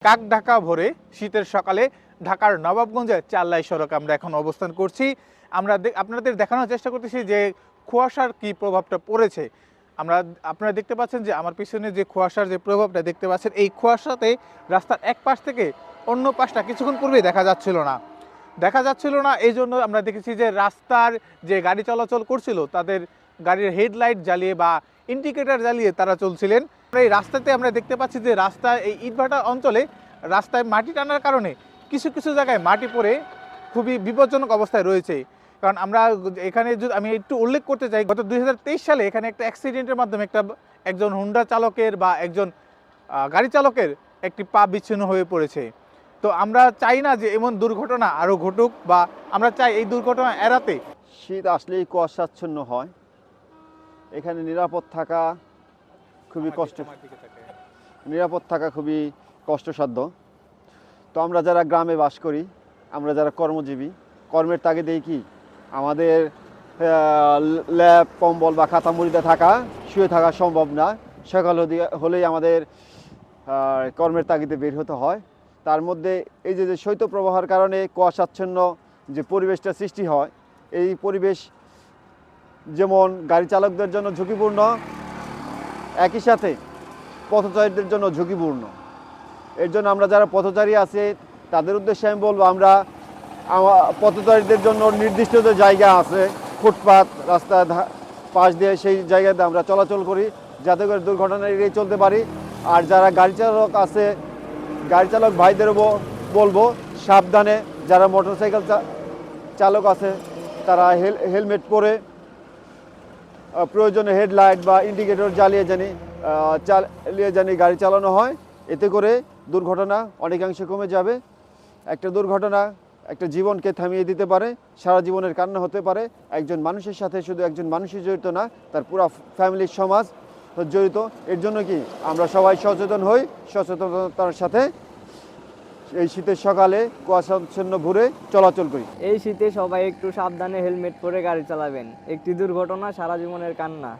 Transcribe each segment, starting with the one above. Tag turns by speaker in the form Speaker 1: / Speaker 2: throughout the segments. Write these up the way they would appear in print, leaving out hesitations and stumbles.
Speaker 1: কাক ঢাকা ভোরে শীতের সকালে ঢাকার নবাবগঞ্জে চাল্লাই সড়ক আমরা এখন অবস্থান করছি। আমরা আপনাদের দেখানোর চেষ্টা করতেছি যে কুয়াশার কি প্রভাবটা পড়েছে। আপনারা দেখতে পাচ্ছেন যে আমার পিছনে যে কুয়াশার যে প্রভাবটা দেখতে পাচ্ছেন, এই কুয়াশাতে রাস্তার এক পাশ থেকে অন্য পাশটা কিছুক্ষণ পূর্বেই দেখা যাচ্ছিল না। এই জন্য আমরা দেখেছি যে রাস্তার যে গাড়ি চলাচল করছিল তাদের গাড়ির হেডলাইট জ্বালিয়ে বা ইন্ডিকেটর জ্বালিয়ে তারা চলছিলেন। এই রাস্তাতে আমরা দেখতে পাচ্ছি যে রাস্তায় এই ইটভাটা অঞ্চলে রাস্তায় মাটি টানার কারণে কিছু কিছু জায়গায় মাটি পড়ে খুবই বিপজ্জনক অবস্থায় রয়েছে। কারণ আমরা এখানে যদি আমি একটু উল্লেখ করতে চাই, গত 2023 সালে এখানে একটা অ্যাক্সিডেন্টের মাধ্যমে একজন হুন্ডা চালকের বা একজন গাড়ি চালকের একটি পা বিচ্ছিন্ন হয়ে পড়েছে। তো আমরা চাই না যে এমন দুর্ঘটনা আরও ঘটুক, বা আমরা চাই এই দুর্ঘটনা এড়াতে।
Speaker 2: শীত আসলেই কুয়াশাচ্ছন্ন হয়, এখানে নিরাপদ থাকা খুবই কষ্টসাধ্য। তো আমরা যারা গ্রামে বাস করি, আমরা যারা কর্মজীবী, কর্মের তাগিদেই কি আমাদের ল্যাপ কম্বল বা খাতা মুড়িতে শুয়ে থাকা সম্ভব না। সকাল হলেই আমাদের কর্মের তাগিদে বের হতে হয়। তার মধ্যে এই যে শৈত্যপ্রবাহের কারণে কুয়াশাচ্ছন্ন যে পরিবেশটা সৃষ্টি হয়, এই পরিবেশ যেমন গাড়ি চালকদের জন্য ঝুঁকিপূর্ণ, একই সাথে পথচারীদের জন্য ঝুঁকিপূর্ণ। এর জন্য আমরা যারা পথচারী আছে তাদের উদ্দেশ্যে আমি বলবো, আমরা পথচারীদের জন্য নির্দিষ্ট যে জায়গা আছে, ফুটপাত রাস্তার পাশ দিয়ে, সেই জায়গাতে আমরা চলাচল করি যাতে করে দুর্ঘটনা এড়িয়ে চলতে পারি। আর যারা গাড়ি চালক আছে, গাড়ি চালক ভাইদেরও বলবো সাবধানে, যারা মোটরসাইকেল চালক আছে তারা হেলমেট পরে প্রয়োজনে হেডলাইট বা ইন্ডিকেটর জ্বালিয়ে জানি গাড়ি চালানো হয়। এতে করে দুর্ঘটনা অনেকাংশে কমে যাবে। একটা দুর্ঘটনা একটা জীবনকে থামিয়ে দিতে পারে, সারা জীবনের কান্না হতে পারে। একজন মানুষের সাথে শুধু একজন মানুষই জড়িত না, তার পুরো ফ্যামিলির সমাজ জড়িত। এর জন্য কি আমরা সবাই সচেতন হই, সচেতনতার সাথে এই শীতের সকালে কুয়াশাচ্ছন্ন ভোরে চলাচল করি।
Speaker 3: এই শীতে সবাই একটু সাবধানে হেলমেট পরে গাড়ি চালাবেন। একটি দুর্ঘটনা সারা জীবনের কান্না।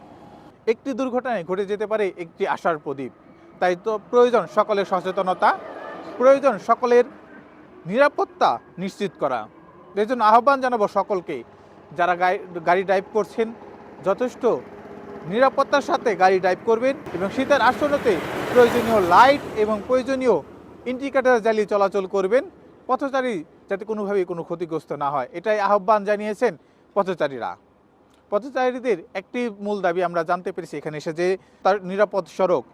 Speaker 1: একটি দুর্ঘটনায় ঘটে যেতে পারে একটি আশার প্রদীপ। তাই তো প্রয়োজন সকলের সচেতনতা, প্রয়োজন সকলের নিরাপত্তা নিশ্চিত করা। এর জন্য আহ্বান জানাবো সকলকে, যারা গাড়ি ড্রাইভ করছেন যথেষ্ট নিরাপত্তার সাথে গাড়ি ড্রাইভ করবেন, এবং শীতের আসনতে প্রয়োজনীয় লাইট এবং প্রয়োজনীয় ইন্ডিকেটর জ্বালিয়ে চলাচল করবেন। পথচারী যাতে কোনোভাবেই কোনো ক্ষতিগ্রস্ত না হয়, এটাই আহ্বান জানিয়েছেন পথচারীরা। পথচারীদের একটি মূল দাবি আমরা জানতে পেরেছি এখানে এসে, যে তার নিরাপদ সড়ক।